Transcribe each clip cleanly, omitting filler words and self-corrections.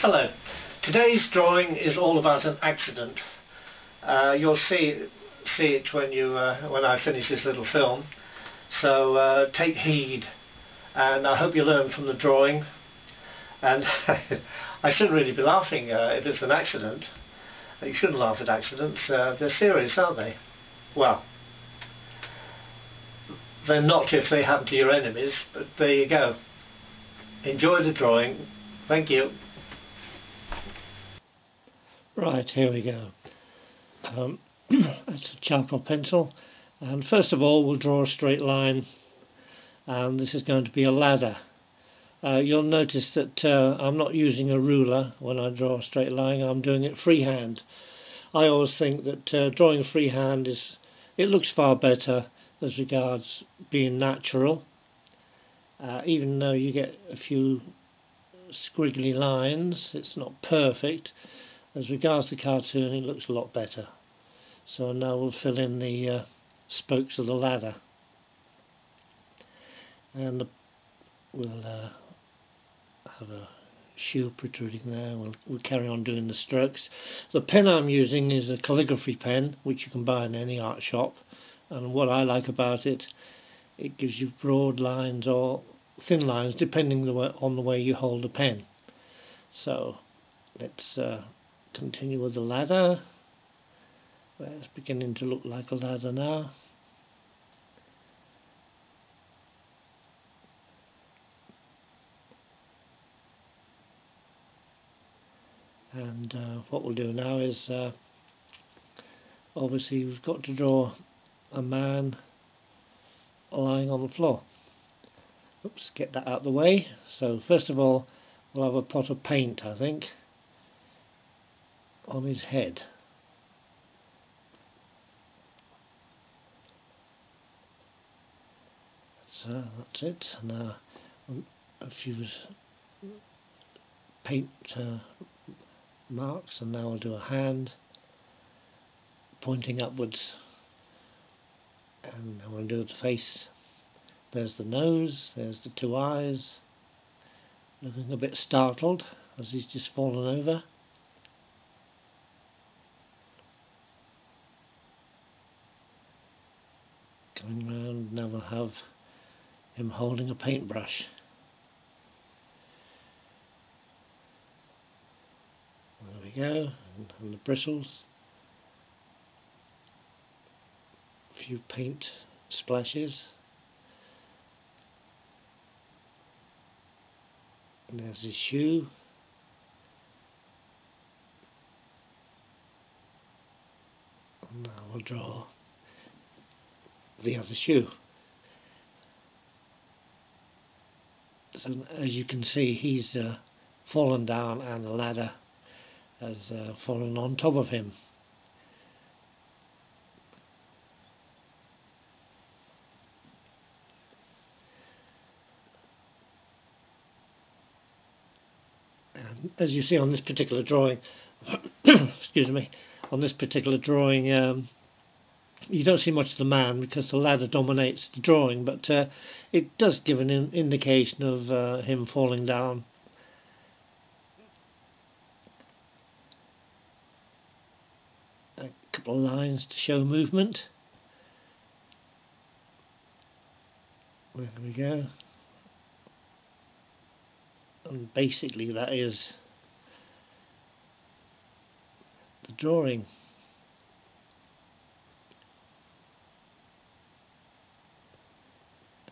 Hello. Today's drawing is all about an accident. You'll see it when I finish this little film. So take heed, and I hope you learn from the drawing. And I shouldn't really be laughing if it's an accident. You shouldn't laugh at accidents. They're serious, aren't they? Well, they're not if they happen to your enemies, but there you go. Enjoy the drawing. Thank you. Right, here we go. That's a charcoal pencil, and first of all we'll draw a straight line, and this is going to be a ladder. You'll notice that I'm not using a ruler when I draw a straight line. I'm doing it freehand. I always think that drawing freehand it looks far better as regards being natural, even though you get a few squiggly lines. It's not perfect. As regards the cartoon, it looks a lot better. So now we'll fill in the spokes of the ladder, and we'll have a shoe protruding there. We'll carry on doing the strokes. The pen I'm using is a calligraphy pen, which you can buy in any art shop, and what I like about it, it gives you broad lines or thin lines depending on the way you hold the pen. So let's continue with the ladder. It's beginning to look like a ladder now. And what we'll do now is obviously we've got to draw a man lying on the floor. Oops, get that out of the way. So first of all we'll have a pot of paint, I think, on his head. So that's it. Now a few paint marks, and now I'll do a hand pointing upwards, and then we'll do the face. There's the nose, there's the two eyes, looking a bit startled as he's just fallen over. Coming round, now we'll have him holding a paintbrush. There we go, and the bristles. A few paint splashes. And there's his shoe. And now we'll draw the other shoe. So as you can see, he's fallen down, and the ladder has fallen on top of him. And as you see on this particular drawing, excuse me, on this particular drawing, you don't see much of the man because the ladder dominates the drawing, but it does give an indication of him falling down. A couple of lines to show movement. There we go. And basically that is the drawing.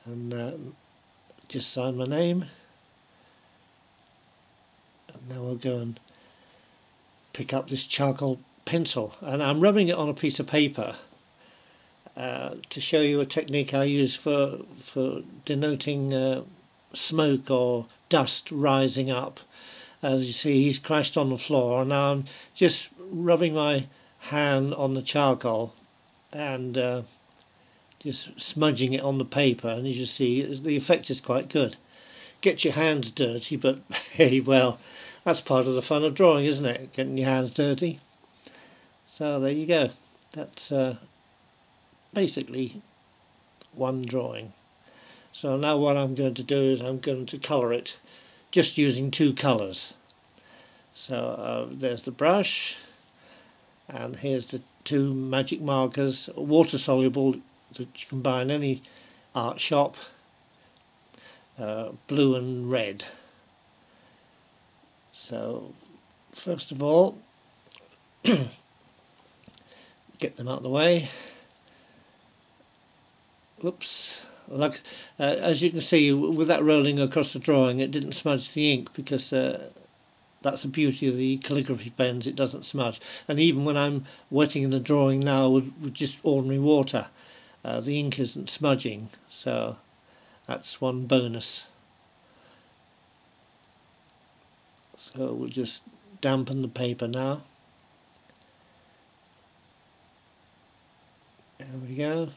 And just sign my name, and now we'll go and pick up this charcoal pencil, and I'm rubbing it on a piece of paper to show you a technique I use for denoting smoke or dust rising up. As you see, he's crashed on the floor, and now I'm just rubbing my hand on the charcoal and just smudging it on the paper, and as you see, the effect is quite good. Get your hands dirty, but hey, well, that's part of the fun of drawing, isn't it? Getting your hands dirty. So there you go. That's basically one drawing. So now what I'm going to do is I'm going to colour it just using two colours. So there's the brush, and here's the two magic markers, water soluble, that you can buy in any art shop, blue and red. So first of all, get them out of the way. Whoops. Like, as you can see, with that rolling across the drawing, it didn't smudge the ink, because that's the beauty of the calligraphy pens, it doesn't smudge. And even when I'm wetting the drawing now with just ordinary water, the ink isn't smudging, so that's one bonus. So we'll just dampen the paper now. There we go.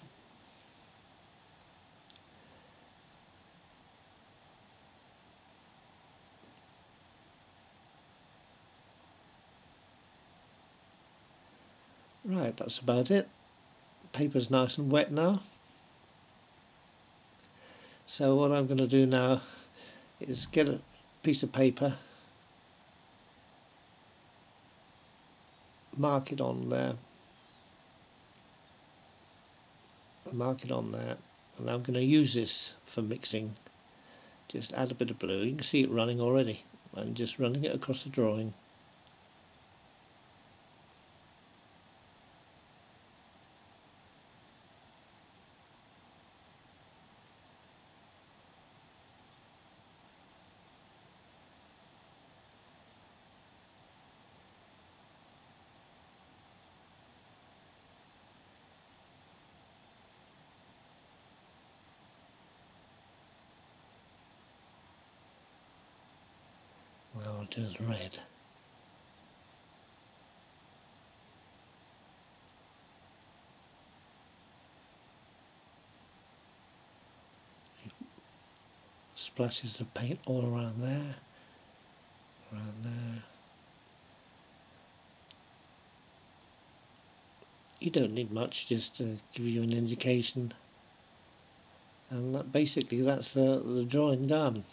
Right, that's about it. Paper's nice and wet now. So what I'm going to do now is get a piece of paper, mark it on there, mark it on there, and I'm going to use this for mixing. Just add a bit of blue, you can see it running already, and just running it across the drawing. Well, I'll do the red. Splashes of paint all around there, around there. You don't need much, just to give you an indication. And that, basically that's the drawing done.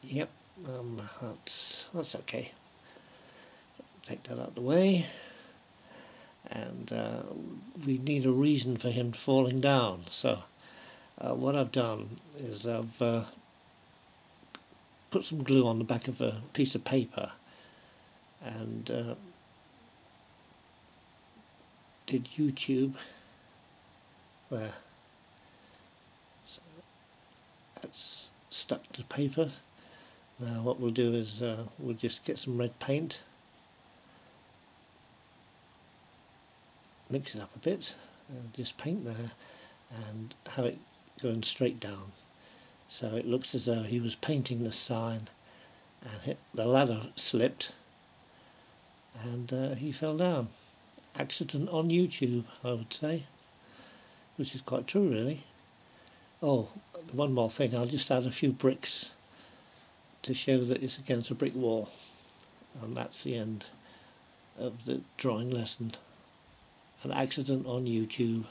Yep, that's okay. Take that out of the way, and we need a reason for him falling down. So what I've done is I've put some glue on the back of a piece of paper, and did Utube there. So that's stuck to the paper. Now what we'll do is we'll just get some red paint, mix it up a bit, and just paint there and have it going straight down, so it looks as though he was painting the sign and the ladder slipped and he fell down. Accident on YouTube, I would say, which is quite true really. Oh, one more thing, I'll just add a few bricks to show that it's against a brick wall, and that's the end of the drawing lesson. An accident on YouTube.